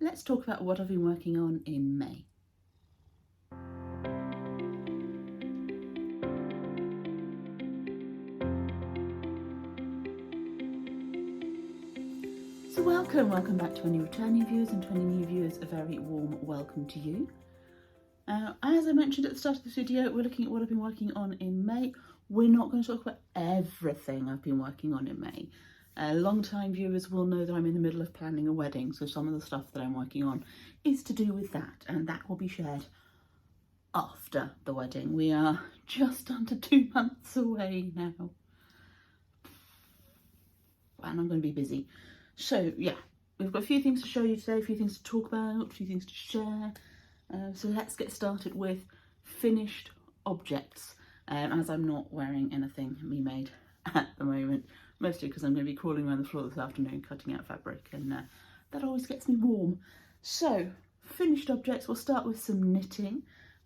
let's talk about what I've been working on in May. So welcome back to any returning viewers, and to any new viewers, a very warm welcome to you. As I mentioned at the start of this video, we're looking at what I've been working on in May. We're not going to talk about everything I've been working on in May. Long-time viewers will know that I'm in the middle of planning a wedding, so some of the stuff that I'm working on is to do with that, and that will be shared after the wedding. We are just under 2 months away now, and I'm going to be busy. So yeah, we've got a few things to show you today, a few things to talk about, a few things to share. So let's get started with finished objects, as I'm not wearing anything me made at the moment, mostly because I'm going to be crawling around the floor this afternoon cutting out fabric, and that always gets me warm. So finished objects, we'll start with some knitting.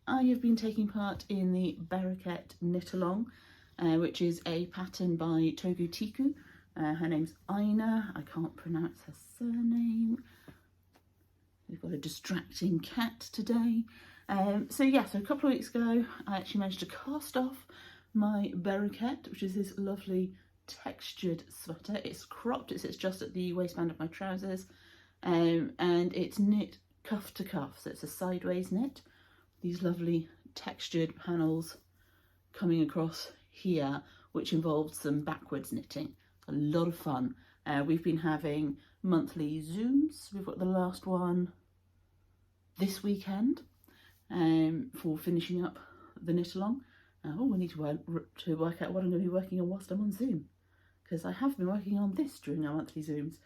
I have been taking part in the Bereket knit along, which is a pattern by Togu Tiku. Her name's Ina, I can't pronounce her surname. We've got a distracting cat today. So a couple of weeks ago, I actually managed to cast off my Bereket, which is this lovely textured sweater. It's cropped, it sits just at the waistband of my trousers, and it's knit cuff to cuff, so it's a sideways knit. These lovely textured panels coming across here, which involves some backwards knitting. A lot of fun. We've been having monthly Zooms. We've got the last one this weekend for finishing up the knit along. We need to work out what I'm going to be working on whilst I'm on Zoom, because I have been working on this during our monthly Zooms.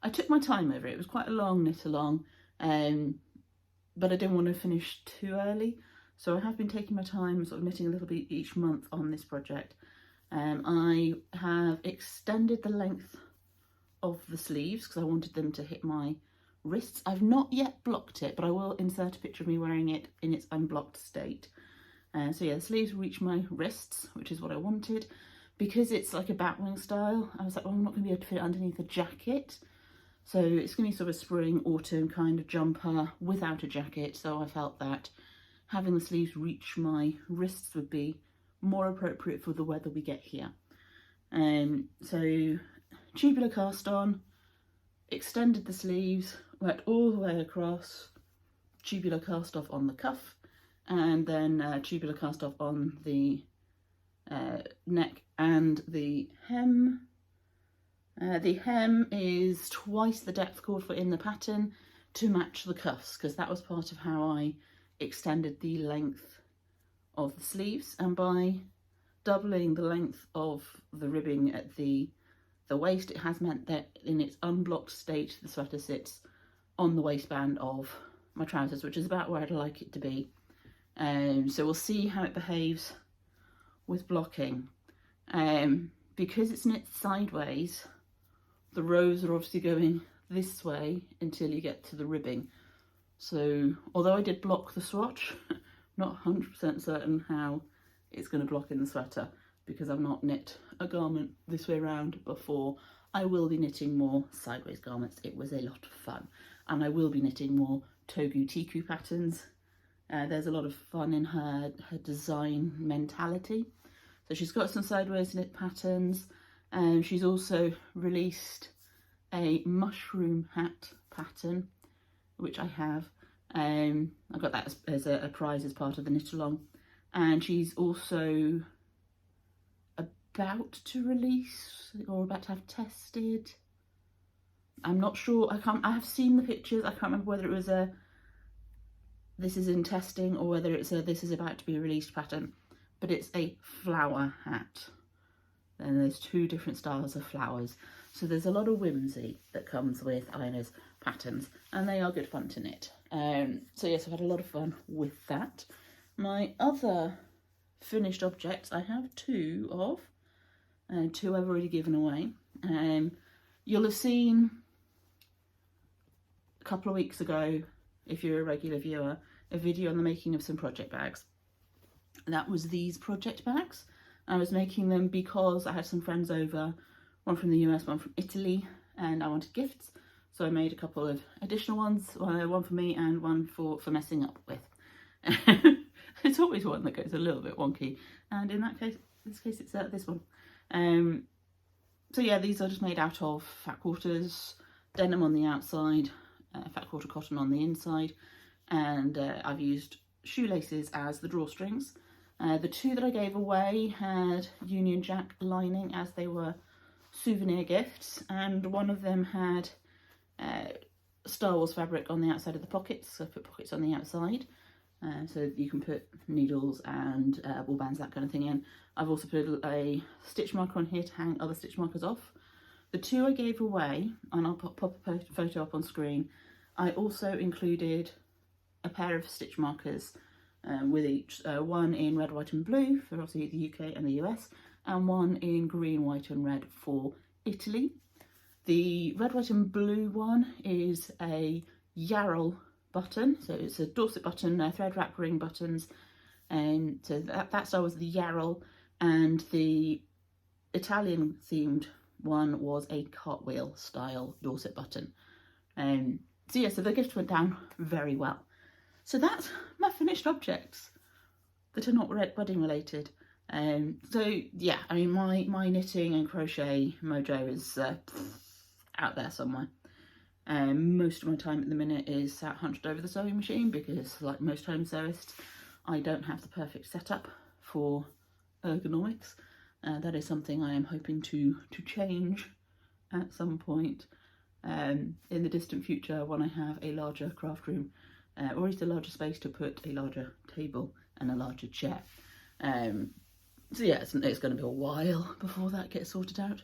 I took my time over it. It was quite a long knit along, but I didn't want to finish too early, so I have been taking my time, sort of knitting a little bit each month on this project. I have extended the length of the sleeves because I wanted them to hit my wrists. I've not yet blocked it, but I will insert a picture of me wearing it in its unblocked state. The sleeves reach my wrists, which is what I wanted. Because it's like a batwing style, I was like, well, I'm not going to be able to fit it underneath a jacket. So it's going to be sort of a spring, autumn kind of jumper without a jacket. So I felt that having the sleeves reach my wrists would be more appropriate for the weather we get here. So tubular cast on, extended the sleeves, worked all the way across, tubular cast off on the cuff, and then tubular cast off on the neck and the hem. The hem is twice the depth called for in the pattern to match the cuffs, because that was part of how I extended the length of the sleeves, and by doubling the length of the ribbing at the waist, it has meant that in its unblocked state the sweater sits on the waistband of my trousers, which is about where I'd like it to be. So we'll see how it behaves with blocking. Because it's knit sideways, the rows are obviously going this way until you get to the ribbing. So although I did block the swatch, not 100% certain how it's going to block in the sweater, because I've not knit a garment this way around before. I will be knitting more sideways garments. It was a lot of fun, and I will be knitting more Togu Tiku patterns. There's a lot of fun in her design mentality. So she's got some sideways knit patterns. She's also released a mushroom hat pattern, which I have. I got that as a prize as part of the knit along, and she's also about to release, or about to have tested. I'm not sure. I have seen the pictures. I can't remember whether it was a this is in testing or whether it's a this is about to be released pattern, but it's a flower hat. And there's 2 different styles of flowers. So there's a lot of whimsy that comes with Ina's patterns, and they are good fun to knit. So yes, I've had a lot of fun with that. My other finished objects I have 2 of, and 2 I've already given away. You'll have seen a couple of weeks ago, if you're a regular viewer, a video on the making of some project bags. That was these project bags. I was making them because I had some friends over, one from the US, one from Italy, and I wanted gifts. So I made a couple of additional ones, one for me and one for messing up with. It's always one that goes a little bit wonky, and in this case it's this one. So yeah, these are just made out of fat quarters, denim on the outside, fat quarter cotton on the inside, and I've used shoelaces as the drawstrings. The two that I gave away had Union Jack lining as they were souvenir gifts, and one of them had Star Wars fabric on the outside of the pockets, so I put pockets on the outside, so you can put needles and ball bands, that kind of thing in. I've also put a stitch marker on here to hang other stitch markers off. The two I gave away, and I'll pop a photo up on screen, I also included a pair of stitch markers with each, one in red, white and blue for obviously the UK and the US, and one in green, white and red for Italy. The red, white and blue one is a Yarrell button, so it's a Dorset button, thread wrap ring buttons, and so that style was the Yarrell, and the Italian themed one was a cartwheel style Dorset button. So yeah, so the gift went down very well. So that's my finished objects that are not wedding related. So yeah, I mean my knitting and crochet mojo is out there somewhere. Most of my time at the minute is sat hunched over the sewing machine because, like most home sewists, I don't have the perfect setup for ergonomics. That is something I am hoping to change at some point in the distant future when I have a larger craft room, or at least a larger space to put a larger table and a larger chair. So yeah, it's going to be a while before that gets sorted out.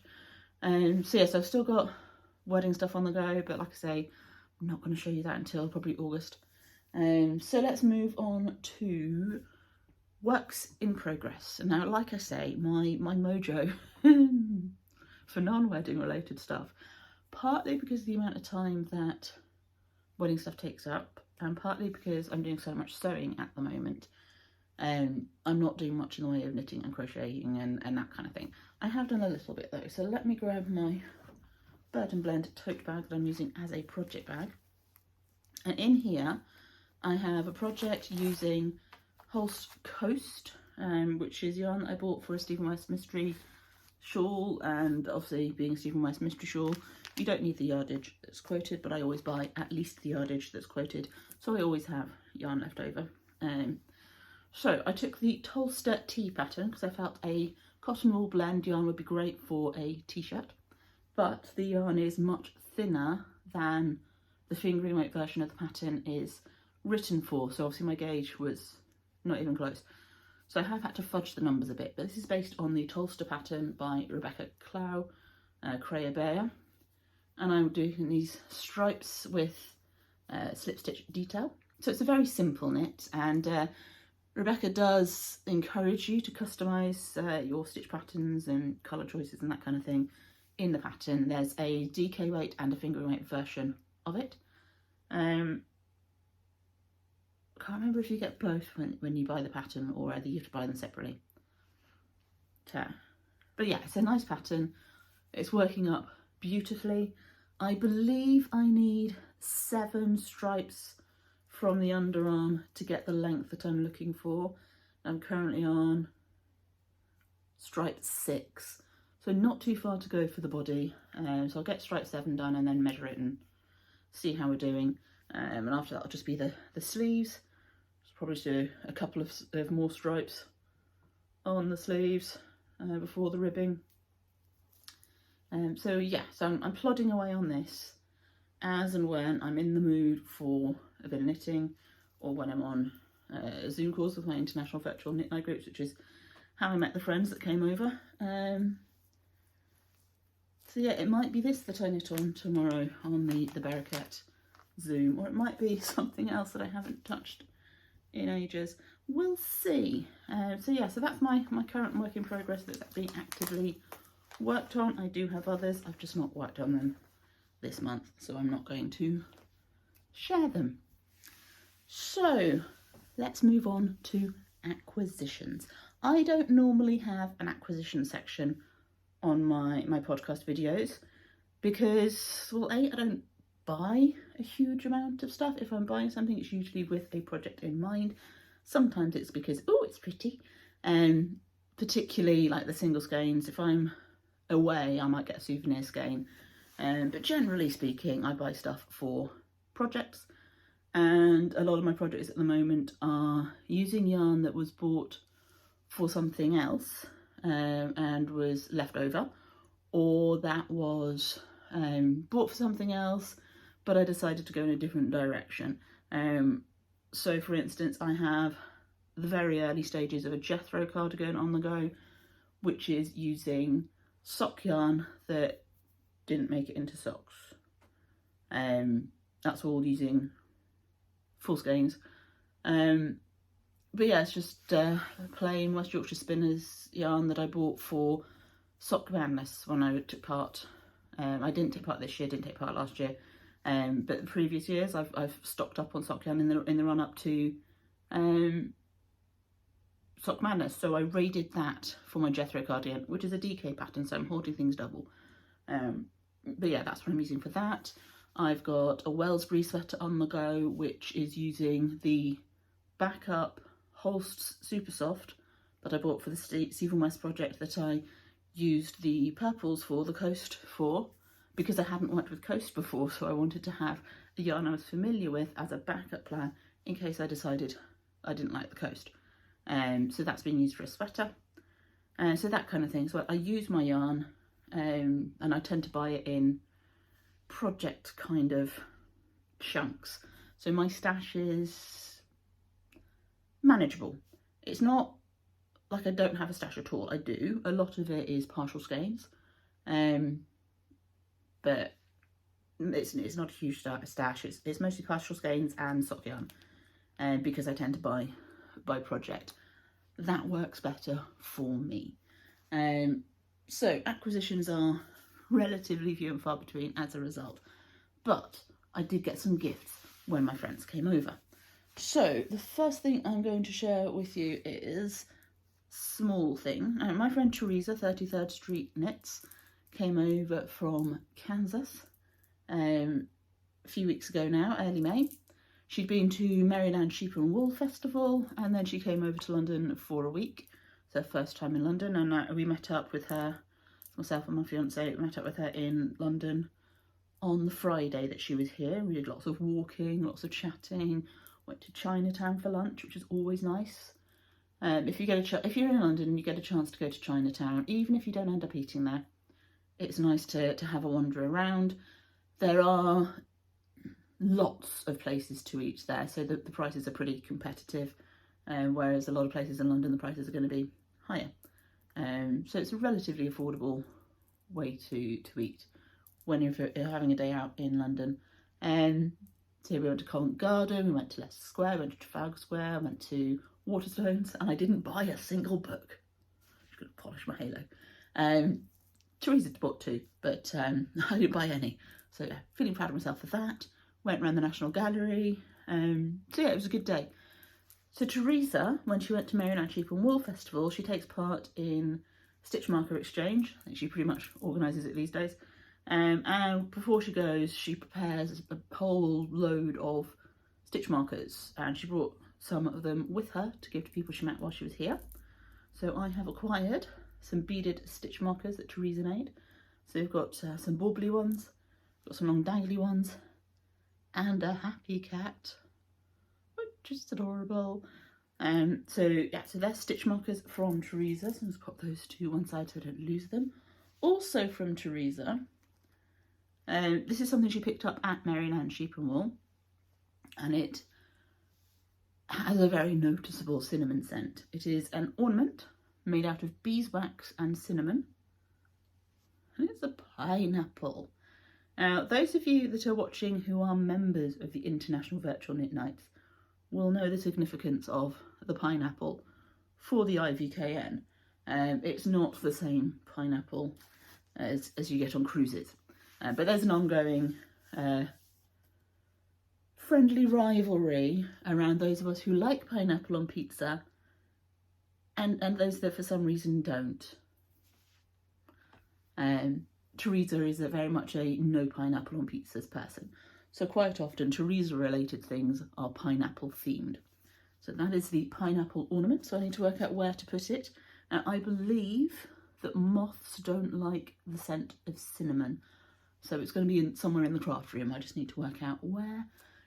So yeah, so I've still got wedding stuff on the go, but like I say, I'm not going to show you that until probably August. So let's move on to works in progress. And now, like I say, my mojo for non-wedding related stuff, partly because of the amount of time that wedding stuff takes up, and partly because I'm doing so much sewing at the moment. I'm not doing much in the way of knitting and crocheting and that kind of thing. I have done a little bit though, so let me grab my Bird and Blend tote bag that I'm using as a project bag. And in here I have a project using Holst Coast, which is yarn that I bought for a Stephen West mystery shawl, and obviously being a Stephen West mystery shawl, you don't need the yardage that's quoted, but I always buy at least the yardage that's quoted, so I always have yarn left over. So I took the Tolster T pattern because I felt a cotton wool blend yarn would be great for a t-shirt, but the yarn is much thinner than the fingering weight version of the pattern is written for, so obviously my gauge was not even close. So I have had to fudge the numbers a bit, but this is based on the Tolster pattern by Rebecca Clow, Creya Bear, and I'm doing these stripes with slip stitch detail. So it's a very simple knit, and Rebecca does encourage you to customise your stitch patterns and colour choices and that kind of thing in the pattern. There's a DK weight and a fingering weight version of it. I can't remember if you get both when you buy the pattern, or whether you have to buy them separately. So, but yeah, it's a nice pattern. It's working up beautifully. I believe I need 7 stripes from the underarm to get the length that I'm looking for. I'm currently on stripe 6, so not too far to go for the body. So I'll get stripe 7 done and then measure it and see how we're doing. And after that, I'll just be the sleeves. Probably do a couple of more stripes on the sleeves before the ribbing. So yeah, so I'm plodding away on this as and when I'm in the mood for a bit of knitting, or when I'm on Zoom calls with my international virtual knit night groups, which is how I met the friends that came over. So yeah, it might be this that I knit on tomorrow on the Bereket Zoom, or it might be something else that I haven't touched in ages. We'll see. So yeah, so that's my current work in progress that's being actively worked on. I do have others, I've just not worked on them this month, so I'm not going to share them. So let's move on to acquisitions. I don't normally have an acquisition section on my podcast videos because, well, A, I don't buy a huge amount of stuff. If I'm buying something, it's usually with a project in mind. Sometimes it's because, oh, it's pretty. Particularly like the single skeins. If I'm away, I might get a souvenir skein. But generally speaking, I buy stuff for projects. And a lot of my projects at the moment are using yarn that was bought for something else and was left over, or that was bought for something else, but I decided to go in a different direction. So for instance, I have the very early stages of a Jethro cardigan on the go, which is using sock yarn that didn't make it into socks. That's all using full skeins. But yeah, it's just plain West Yorkshire Spinners yarn that I bought for Sock Madness when I took part. I didn't take part this year, didn't take part last year, but the previous years I've stocked up on sock yarn in the run up to Sock Madness. So I raided that for my Jethro cardigan, which is a DK pattern, so I'm hoarding things double. But yeah, that's what I'm using for that. I've got a Wellsbury sweater on the go, which is using the backup Holst Super Soft that I bought for the Stephen West project that I used the purples for, the Coast for, because I hadn't worked with Coast before, so I wanted to have a yarn I was familiar with as a backup plan in case I decided I didn't like the Coast. So that's been used for a sweater. So that kind of thing. So I use my yarn and I tend to buy it in project kind of chunks. So my stash is manageable. It's not like I don't have a stash at all. I do. A lot of it is partial skeins, but it's not a huge stash. It's mostly partial skeins and sock yarn, because I tend to buy by project. That works better for me. So acquisitions are relatively few and far between as a result, but I did get some gifts when my friends came over. So the first thing I'm going to share with you is small thing. My friend Teresa, 33rd Street Knits, came over from Kansas a few weeks ago now, early May. She'd been to Maryland Sheep and Wool Festival, and then she came over to London for a week. It's her first time in London, and we met up with her, myself and my fiance, met up with her in London on the Friday that she was here. We did lots of walking, lots of chatting, went to Chinatown for lunch, which is always nice. If you're in London and you get a chance to go to Chinatown, even if you don't end up eating there, it's nice to have a wander around. There are lots of places to eat there, so the prices are pretty competitive, whereas a lot of places in London the prices are going to be higher. So it's a relatively affordable way to eat when you're having a day out in London. So we went to Covent Garden, we went to Leicester Square, went to Trafalgar Square, went to Waterstones, and I didn't buy a single book. Just gonna polish my halo. Teresa bought two, but I didn't buy any. So yeah, feeling proud of myself for that. Went around the National Gallery. So yeah, it was a good day. So Teresa, when she went to Maryland Sheep and Wool Festival, she takes part in Stitch Marker Exchange. I think she pretty much organises it these days. And before she goes, she prepares a whole load of stitch markers, and she brought some of them with her to give to people she met while she was here. So I have acquired some beaded stitch markers that Teresa made. So we've got some bubbly ones, got some long dangly ones, and a happy cat, which is adorable. So yeah, so they're stitch markers from Teresa. So I'll just pop those to one side so I don't lose them. Also from Teresa, this is something she picked up at Maryland Sheep and Wool, and it has a very noticeable cinnamon scent. It is an ornament made out of beeswax and cinnamon, and it's a pineapple. Now, those of you that are watching who are members of the International Virtual Knit Nights will know the significance of the pineapple for the IVKN. It's not the same pineapple as you get on cruises, but there's an ongoing friendly rivalry around those of us who like pineapple on pizza and those that for some reason don't. Teresa is very much a no pineapple on pizzas person. So quite often Teresa related things are pineapple themed. So that is the pineapple ornament. So I need to work out where to put it. Now I believe that moths don't like the scent of cinnamon. So it's going to be somewhere in the craft room. I just need to work out where,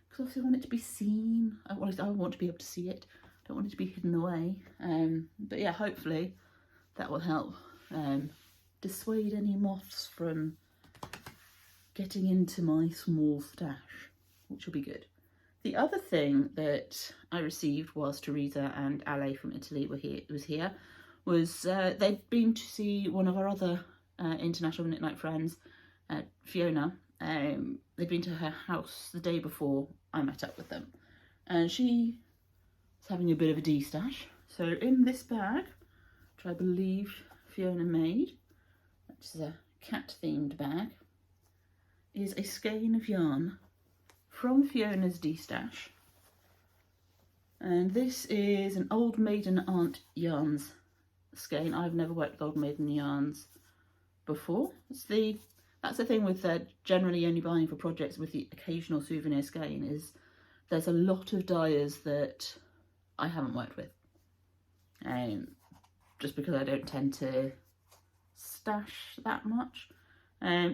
because obviously I want it to be seen. I want to be able to see it. I don't want it to be hidden away. But yeah, hopefully that will help dissuade any moths from getting into my small stash, which will be good. The other thing that I received whilst Teresa and Ale from Italy was here was they'd been to see one of our other international knit night friends, Fiona. They'd been to her house the day before I met up with them, and she was having a bit of a de-stash. So in this bag, which I believe Fiona made, which is a cat themed bag, is a skein of yarn from Fiona's de-stash, and this is an Old Maiden Aunt yarns skein. I've never worked with Old Maiden yarns before. That's the thing with generally only buying for projects with the occasional souvenir skein, is there's a lot of dyers that I haven't worked with, just because I don't tend to stash that much.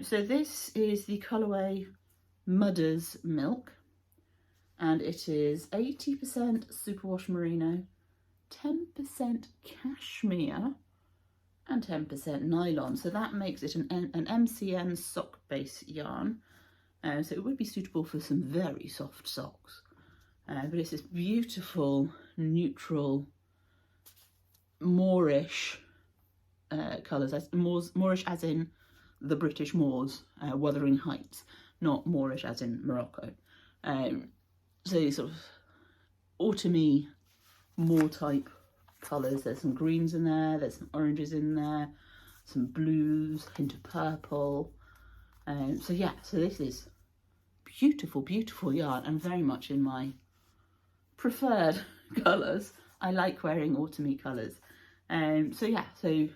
So this is the colourway Mudder's Milk, and it is 80% superwash merino, 10% cashmere and 10% nylon. So that makes it an MCN sock base yarn. So it would be suitable for some very soft socks. But it's this beautiful, neutral, Moorish colours. Moorish as in the British Moors, Wuthering Heights, not Moorish as in Morocco. So these sort of autumny Moor type colours. There's some greens in there, there's some oranges in there, some blues, hint of purple. So yeah, so this is beautiful, beautiful yarn, and very much in my preferred colours. I like wearing autumny colours. So yeah, so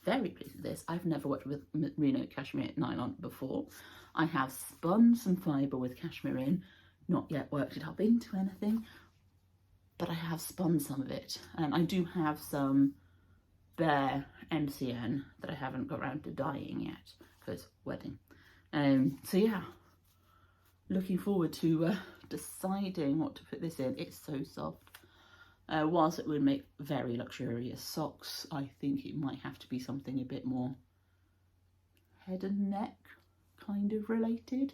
very pleased with this. I've never worked with merino cashmere nylon before. I have spun some fibre with cashmere in, not yet worked it up into anything, but I have spun some of it. And I do have some bare MCN that I haven't got around to dyeing yet, because wedding. So yeah, looking forward to deciding what to put this in. It's so soft. Whilst it would make very luxurious socks, I think it might have to be something a bit more head and neck kind of related.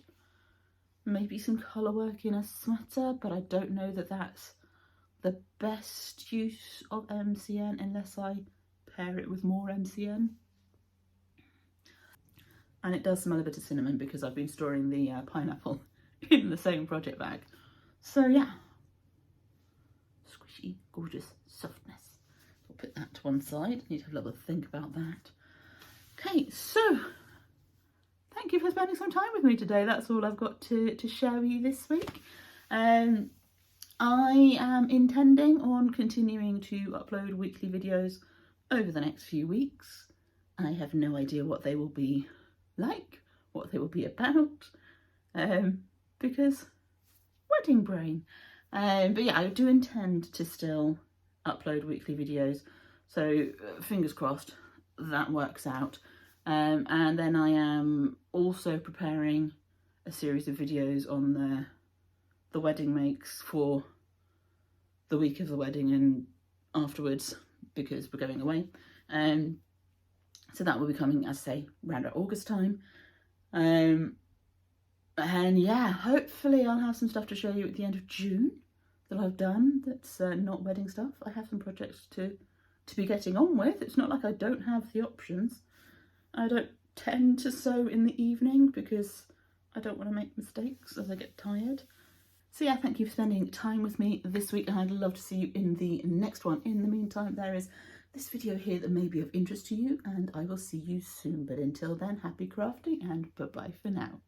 Maybe some colour work in a sweater, but I don't know that that's the best use of MCN unless I pair it with more MCN. And it does smell a bit of cinnamon because I've been storing the pineapple in the same project bag. So yeah, squishy, gorgeous softness. I'll put that to one side. Need to have a little think about that. Okay, so thank you for spending some time with me today. That's all I've got to share with you this week. I am intending on continuing to upload weekly videos over the next few weeks. I have no idea what they will be like, what they will be about, because wedding brain. But yeah, I do intend to still upload weekly videos, so fingers crossed that works out. And then I am also preparing a series of videos on the wedding makes for the week of the wedding and afterwards, because we're going away. So that will be coming, as I say, around at August time. And yeah, hopefully I'll have some stuff to show you at the end of June that I've done that's not wedding stuff. I have some projects to be getting on with. It's not like I don't have the options. I don't tend to sew in the evening because I don't want to make mistakes as I get tired. So yeah, thank you for spending time with me this week, and I'd love to see you in the next one. In the meantime, there is this video here that may be of interest to you, and I will see you soon. But until then, happy crafting and bye-bye for now.